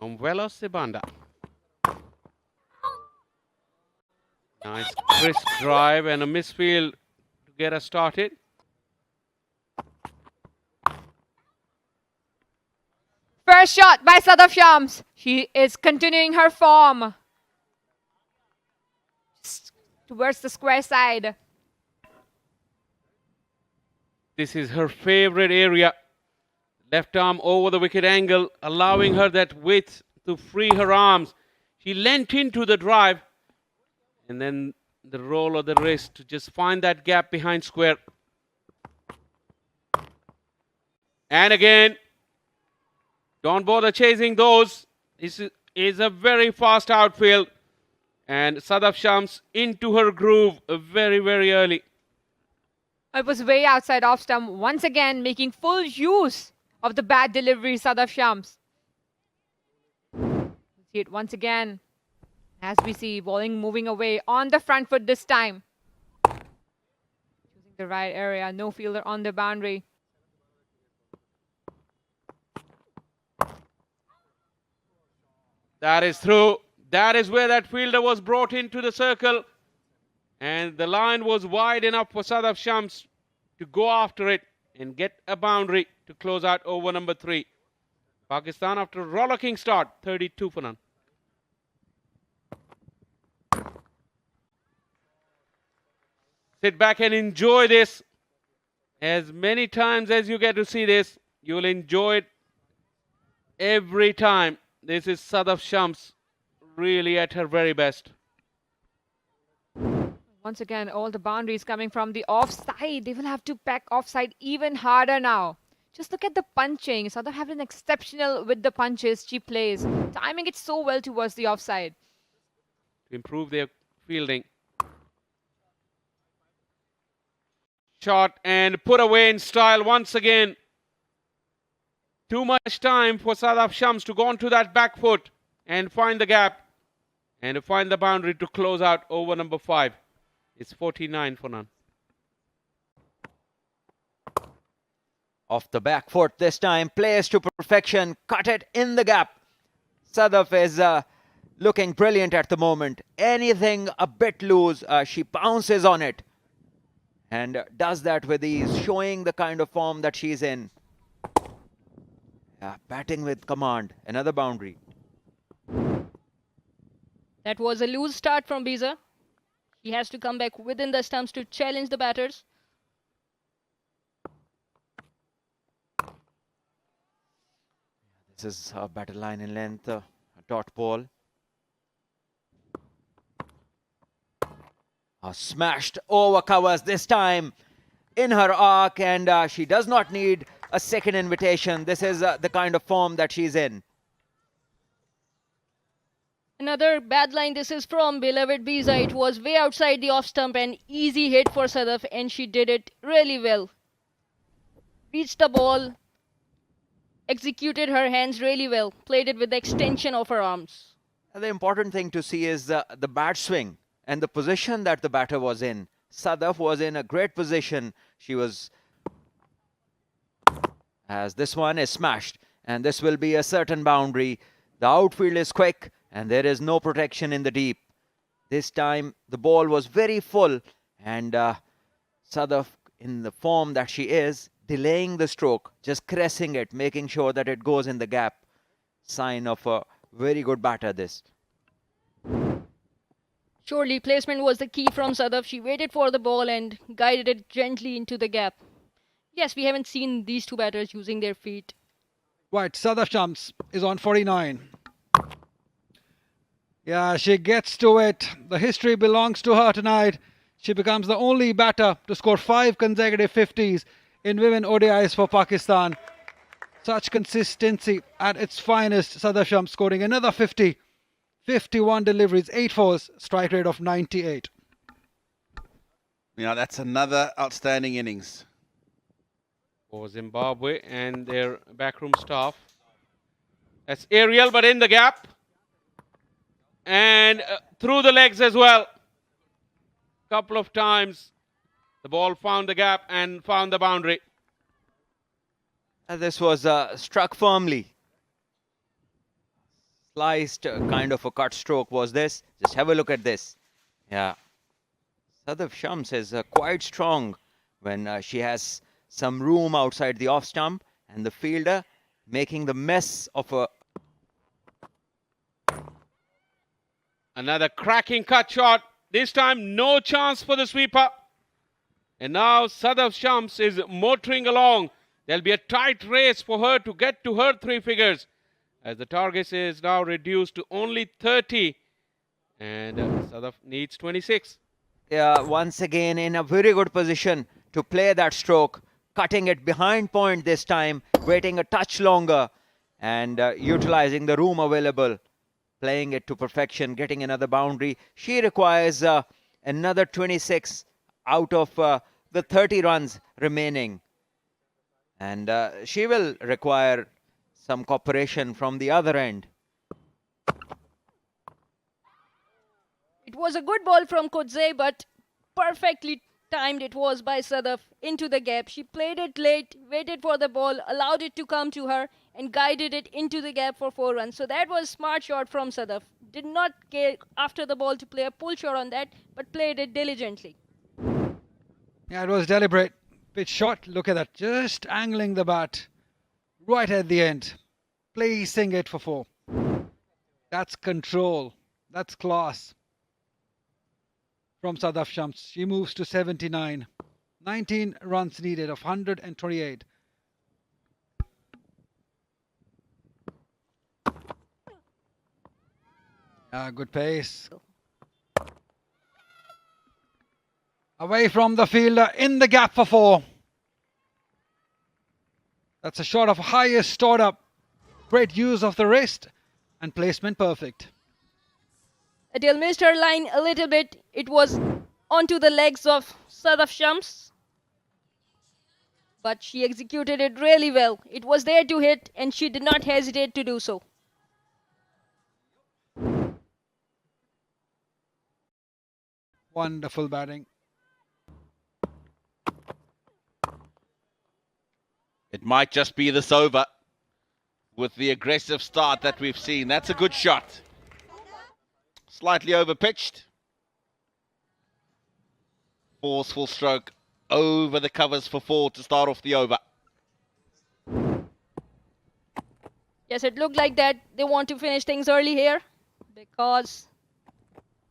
Umvelo Sibanda. Nice crisp drive and a misfield to get us started. First shot by Sadaf Shams. She is continuing her form. Towards the square side. This is her favorite area. Left arm over the wicket angle, allowing her that width to free her arms. She leant into the drive. And then the roll of the wrist to just find that gap behind square. And again, don't bother chasing those. This is a very fast outfield. And Sadaf Shams into her groove very, very early. It was way outside off stump. Once again, making full use of the bad delivery, Sadaf Shams. See it once again. As we see, bowling moving away on the front foot this time. Choosing the right area, no fielder on the boundary. That is through. That is where that fielder was brought into the circle. And the line was wide enough for Sadaf Shams to go after it and get a boundary to close out over number 3. Pakistan, after a rollicking start, 32 for none. Sit back and enjoy this. As many times as you get to see this, you'll enjoy it every time. This is Sadaf Shams really at her very best. Once again, all the boundaries coming from the offside. They will have to pack offside even harder now. Just look at the punching. Sadaf have been exceptional with the punches she plays. Timing it so well towards the offside. To improve their fielding. Shot and put away in style once again. Too much time for Sadaf Shams to go onto that back foot and find the gap and to find the boundary to close out over number 5. It's 49 for none. Off the back foot this time, plays to perfection, cut it in the gap. Sadaf is looking brilliant at the moment. Anything a bit loose, she pounces on it. And does that with ease, showing the kind of form that she's in. Yeah, batting with command. Another boundary. That was a loose start from Biza. He has to come back within the stumps to challenge the batters. This is a batter line in length, a dot ball. Smashed over covers this time in her arc, and she does not need a second invitation. This is the kind of form that she's in. Another bad line. This is from beloved Biza. It was way outside the off stump, and easy hit for Sadaf, and she did it really well. Reached the ball, executed her hands really well, played it with the extension of her arms. The important thing to see is the bat swing and the position that the batter was in. Sadaf was in a great position. She was, as this one is smashed, and this will be a certain boundary. The outfield is quick and there is no protection in the deep. This time the ball was very full, and Sadaf, in the form that she is, delaying the stroke, just caressing it, making sure that it goes in the gap. Sign of a very good batter, this. Surely placement was the key from Sadaf. She waited for the ball and guided it gently into the gap. Yes, we haven't seen these two batters using their feet. Right, Sadaf Shams is on 49. Yeah, she gets to it. The history belongs to her tonight. She becomes the only batter to score 5 consecutive 50s in women ODIs for Pakistan. Such consistency at its finest. Sadaf Shams scoring another 50. 51 deliveries, 8 fours, strike rate of 98. Yeah, that's another outstanding innings for Zimbabwe and their backroom staff. That's aerial, but in the gap. And through the legs as well. Couple of times the ball found the gap and found the boundary. This was struck firmly. Sliced kind of a cut stroke was this. Just have a look at this. Yeah. Sadaf Shams is quite strong when she has some room outside the off stump, and the fielder making the mess of a. Another cracking cut shot. This time, no chance for the sweeper. And now Sadaf Shams is motoring along. There'll be a tight race for her to get to her three figures, as the target is now reduced to only 30. And Sadaf needs 26. Yeah, once again in a very good position to play that stroke, cutting it behind point this time, waiting a touch longer, and utilizing the room available, playing it to perfection, getting another boundary. She requires another 26 out of the 30 runs remaining, and she will require some cooperation from the other end. It was a good ball from Kodze, but perfectly timed it was by Sadaf into the gap. She played it late, waited for the ball, allowed it to come to her, and guided it into the gap for 4 runs. So that was a smart shot from Sadaf. Did not get after the ball to play a pull shot on that, but played it diligently. Yeah, it was deliberate. Pitch shot. Look at that. Just angling the bat right at the end. Placing it for 4. That's control. That's class from Sadaf Shams. She moves to 79. 19 runs needed of 128. Good pace. Away from the fielder, in the gap for 4. That's a shot of highest stored up. Great use of the wrist and placement perfect. Adil missed her line a little bit. It was onto the legs of Sadaf Shams, but she executed it really well. It was there to hit, and she did not hesitate to do so. Wonderful batting. It might just be this over with the aggressive start that we've seen. That's a good shot. Slightly over-pitched. Forceful stroke over the covers for 4 to start off the over. Yes, it looked like that they want to finish things early here because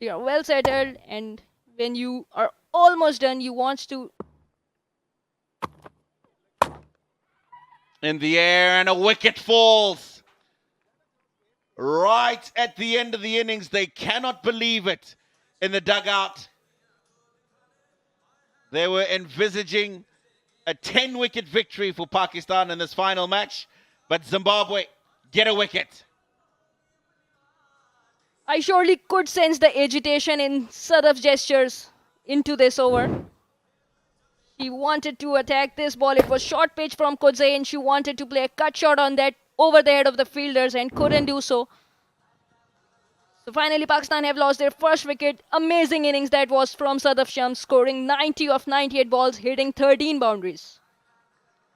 they are well settled, and when you are almost done, you want to. In the air, and a wicket falls. Right at the end of the innings, they cannot believe it in the dugout. They were envisaging a 10-wicket victory for Pakistan in this final match, but Zimbabwe get a wicket. I surely could sense the agitation in Sadaf's gestures into this over. She wanted to attack this ball. It was short pitch from Kodze, and she wanted to play a cut shot on that over the head of the fielders and couldn't do so. So finally Pakistan have lost their first wicket. Amazing innings that was from Sadaf Shams, scoring 90 of 98 balls, hitting 13 boundaries.